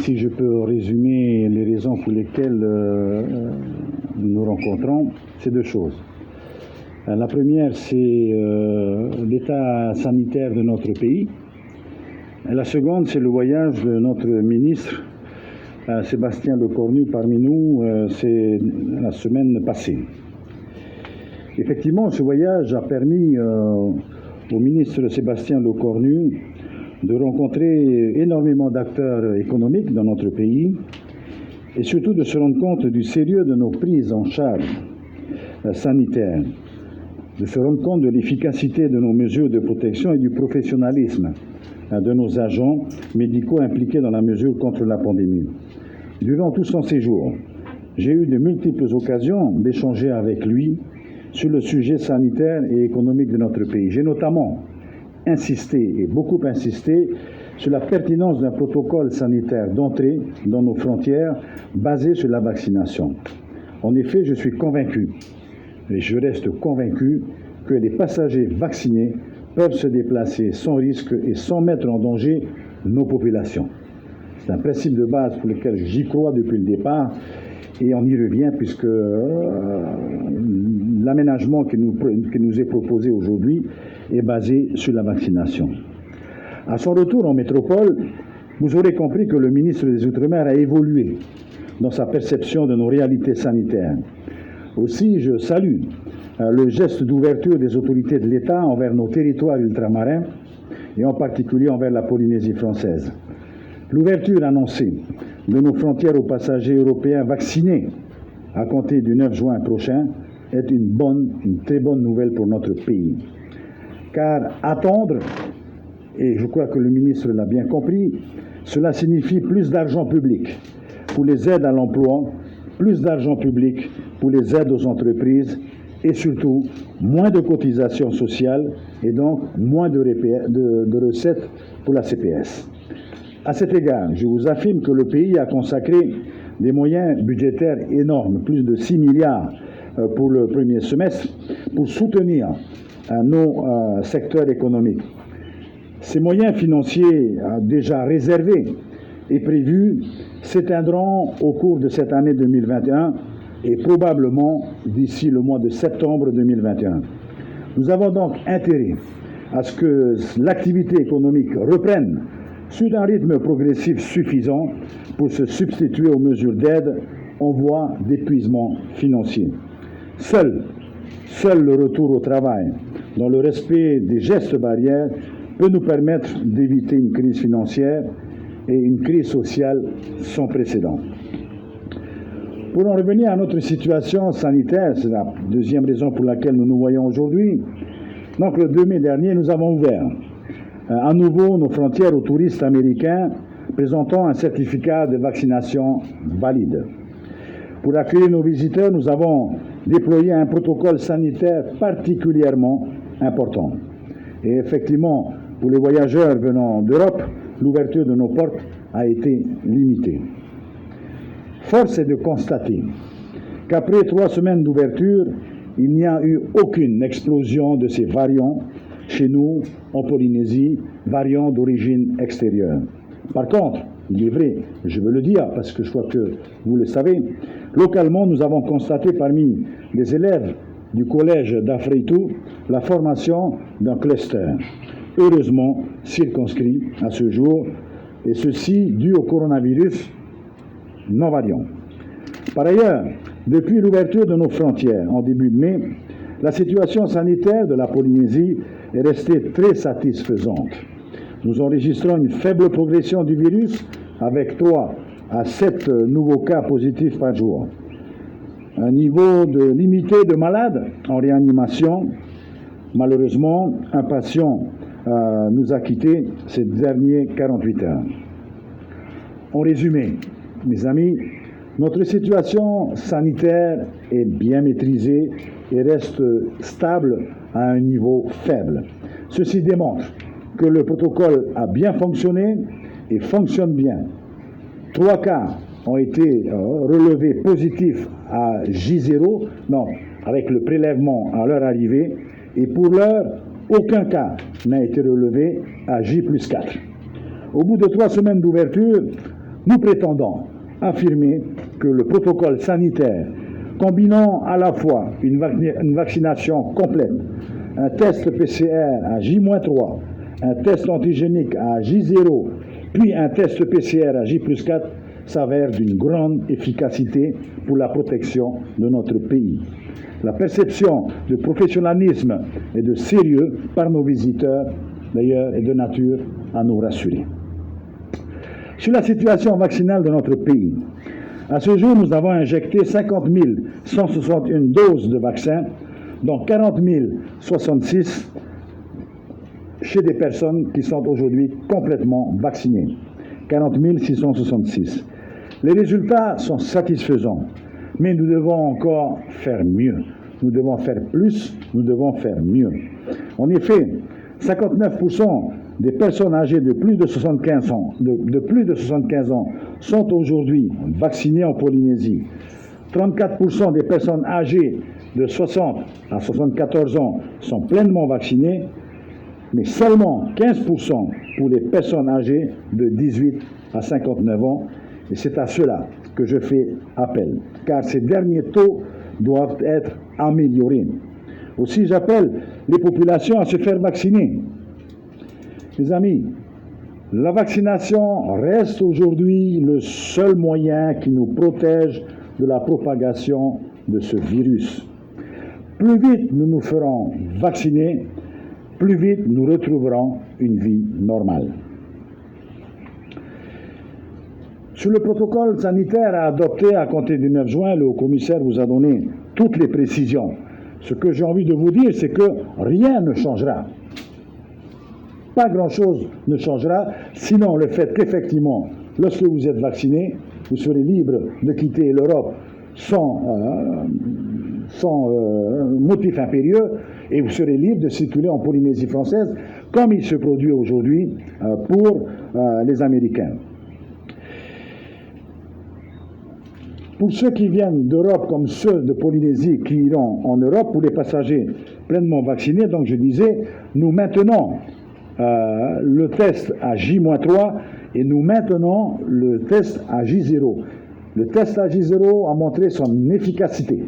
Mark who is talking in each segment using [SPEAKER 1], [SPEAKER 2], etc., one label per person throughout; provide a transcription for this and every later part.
[SPEAKER 1] si je peux résumer les raisons pour lesquelles nous nous rencontrons, c'est deux choses. La première, c'est l'état sanitaire de notre pays. La seconde, c'est le voyage de notre ministre, Sébastien Lecornu, parmi nous, c'est la semaine passée. Effectivement, ce voyage a permis au ministre Sébastien Lecornu de rencontrer énormément d'acteurs économiques dans notre pays et surtout de se rendre compte du sérieux de nos prises en charge sanitaires, de se rendre compte de l'efficacité de nos mesures de protection et du professionnalisme de nos agents médicaux impliqués dans la mesure contre la pandémie. Durant tout son séjour, j'ai eu de multiples occasions d'échanger avec lui sur le sujet sanitaire et économique de notre pays. J'ai notamment insisté, et beaucoup insisté, sur la pertinence d'un protocole sanitaire d'entrée dans nos frontières basé sur la vaccination. En effet, je suis convaincu, et je reste convaincu, que les passagers vaccinés peuvent se déplacer sans risque et sans mettre en danger nos populations. C'est un principe de base pour lequel j'y crois depuis le départ, et on y revient puisque l'aménagement qui nous est proposé aujourd'hui est basé sur la vaccination. À son retour en métropole, vous aurez compris que le ministre des Outre-mer a évolué dans sa perception de nos réalités sanitaires. Aussi, je salue le geste d'ouverture des autorités de l'État envers nos territoires ultramarins et en particulier envers la Polynésie française. L'ouverture annoncée de nos frontières aux passagers européens vaccinés à compter du 9 juin prochain est une très bonne nouvelle pour notre pays. Car attendre, et je crois que le ministre l'a bien compris, cela signifie plus d'argent public pour les aides à l'emploi, plus d'argent public pour les aides aux entreprises et surtout moins de cotisations sociales et donc moins de recettes pour la CPS. À cet égard, je vous affirme que le pays a consacré des moyens budgétaires énormes, plus de 6 milliards pour le premier semestre, pour soutenir nos secteurs économiques. Ces moyens financiers déjà réservés et prévus s'éteindront au cours de cette année 2021 et probablement d'ici le mois de septembre 2021. Nous avons donc intérêt à ce que l'activité économique reprenne sur un rythme progressif suffisant pour se substituer aux mesures d'aide en voie d'épuisement financier. Seul le retour au travail, dans le respect des gestes barrières, peut nous permettre d'éviter une crise financière et une crise sociale sans précédent. Pour en revenir à notre situation sanitaire, c'est la deuxième raison pour laquelle nous nous voyons aujourd'hui. Donc le 2 mai dernier, nous avons ouvert à nouveau nos frontières aux touristes américains présentant un certificat de vaccination valide. Pour accueillir nos visiteurs, nous avons déployé un protocole sanitaire particulièrement important. Et effectivement, pour les voyageurs venant d'Europe, l'ouverture de nos portes a été limitée. Force est de constater qu'après 3 semaines d'ouverture, il n'y a eu aucune explosion de ces variants chez nous, en Polynésie, variants d'origine extérieure. Par contre, il est vrai, je veux le dire parce que je crois que vous le savez, localement, nous avons constaté parmi les élèves du collège d'Afreitou la formation d'un cluster, heureusement circonscrit à ce jour, et ceci dû au coronavirus non variant. Par ailleurs, depuis l'ouverture de nos frontières en début de mai, la situation sanitaire de la Polynésie est restée très satisfaisante. Nous enregistrons une faible progression du virus avec 3 à 7 nouveaux cas positifs par jour. Un niveau limité de malades en réanimation. Malheureusement, un patient nous a quittés ces derniers 48 heures. En résumé, mes amis, notre situation sanitaire est bien maîtrisée et reste stable à un niveau faible. Ceci démontre que le protocole a bien fonctionné et fonctionne bien. 3 cas ont été relevés positifs à J0, avec le prélèvement à leur arrivée, et pour l'heure, aucun cas n'a été relevé à J+4. Au bout de 3 semaines d'ouverture, Nous prétendons affirmer que le protocole sanitaire, combinant à la fois une vaccination complète, un test PCR à J-3, un test antigénique à J0, puis un test PCR à J+4, s'avère d'une grande efficacité pour la protection de notre pays. La perception de professionnalisme et de sérieux par nos visiteurs, d'ailleurs, est de nature à nous rassurer. Sur la situation vaccinale de notre pays, à ce jour, nous avons injecté 50 161 doses de vaccins, dont 40 066 chez des personnes qui sont aujourd'hui complètement vaccinées. 40 666. Les résultats sont satisfaisants, mais nous devons encore faire mieux. Nous devons faire plus, nous devons faire mieux. En effet, 59% des personnes âgées de plus de 75 ans, sont aujourd'hui vaccinées en Polynésie. 34% des personnes âgées de 60 à 74 ans sont pleinement vaccinées, mais seulement 15% pour les personnes âgées de 18 à 59 ans. Et c'est à cela que je fais appel, car ces derniers taux doivent être améliorés. Aussi, j'appelle les populations à se faire vacciner. Mes amis, la vaccination reste aujourd'hui le seul moyen qui nous protège de la propagation de ce virus. Plus vite nous nous ferons vacciner, plus vite nous retrouverons une vie normale. Sur le protocole sanitaire à adopter à compter du 9 juin, le haut-commissaire vous a donné toutes les précisions. Ce que j'ai envie de vous dire, c'est que rien ne changera. Pas grand-chose ne changera, sinon le fait qu'effectivement, lorsque vous êtes vacciné, vous serez libre de quitter l'Europe sans motif impérieux, et vous serez libre de circuler en Polynésie française, comme il se produit aujourd'hui pour les Américains. Pour ceux qui viennent d'Europe comme ceux de Polynésie qui iront en Europe, pour les passagers pleinement vaccinés, donc je disais, nous maintenons le test à J-3 et nous maintenons le test à J0. Le test à J0 a montré son efficacité.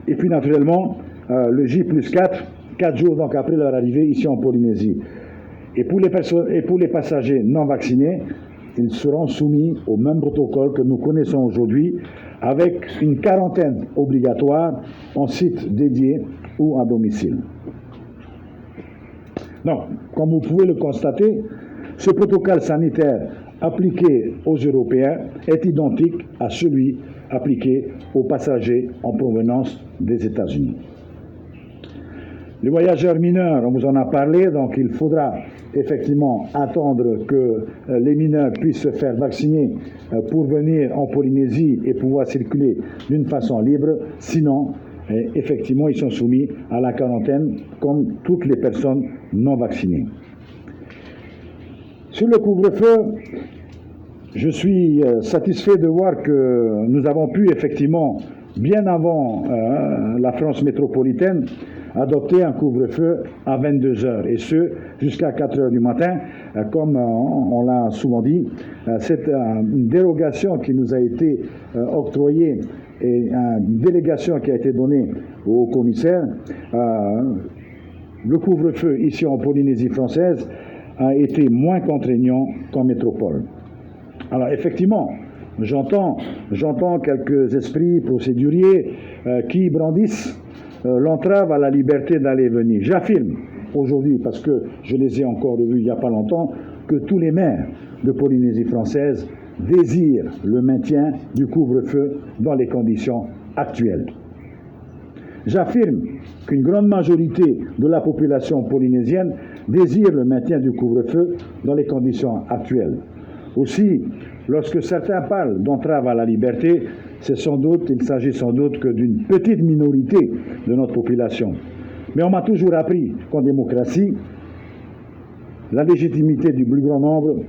[SPEAKER 1] Et puis naturellement, le J+4, 4 jours donc après leur arrivée ici en Polynésie. Et pour les passagers non vaccinés, ils seront soumis au même protocole que nous connaissons aujourd'hui, avec une quarantaine obligatoire en site dédié ou à domicile. Donc, comme vous pouvez le constater, ce protocole sanitaire appliqué aux Européens est identique à celui appliqué aux passagers en provenance des États-Unis. Les voyageurs mineurs, on vous en a parlé, donc il faudra effectivement attendre que les mineurs puissent se faire vacciner pour venir en Polynésie et pouvoir circuler d'une façon libre. Sinon, effectivement, ils sont soumis à la quarantaine comme toutes les personnes non vaccinées. Sur le couvre-feu, je suis satisfait de voir que nous avons pu effectivement, bien avant la France métropolitaine, adopter un couvre-feu à 22 heures, et ce, jusqu'à 4 heures du matin, comme on l'a souvent dit. C'est une dérogation qui nous a été octroyée et une délégation qui a été donnée au commissaire. Le couvre-feu ici en Polynésie française a été moins contraignant qu'en métropole. Alors effectivement, j'entends quelques esprits procéduriers qui brandissent l'entrave à la liberté d'aller et venir. J'affirme aujourd'hui, parce que je les ai encore revus il n'y a pas longtemps, que tous les maires de Polynésie française désirent le maintien du couvre-feu dans les conditions actuelles. J'affirme qu'une grande majorité de la population polynésienne désire le maintien du couvre-feu dans les conditions actuelles. Aussi, lorsque certains parlent d'entrave à la liberté, il s'agit sans doute que d'une petite minorité de notre population. Mais on m'a toujours appris qu'en démocratie, la légitimité du plus grand nombre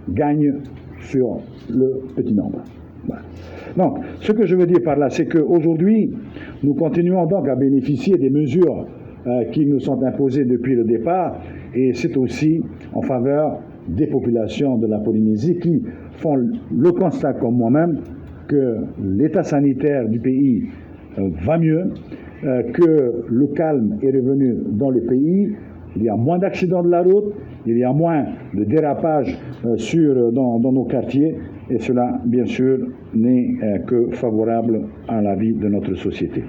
[SPEAKER 1] gagne sur le petit nombre. Voilà. Donc, ce que je veux dire par là, c'est qu'aujourd'hui, nous continuons donc à bénéficier des mesures qui nous sont imposées depuis le départ, et c'est aussi en faveur des populations de la Polynésie qui font le constat comme moi-même que l'état sanitaire du pays va mieux, que le calme est revenu dans le pays, il y a moins d'accidents de la route, il y a moins de dérapages dans nos quartiers, et cela, bien sûr, n'est que favorable à la vie de notre société.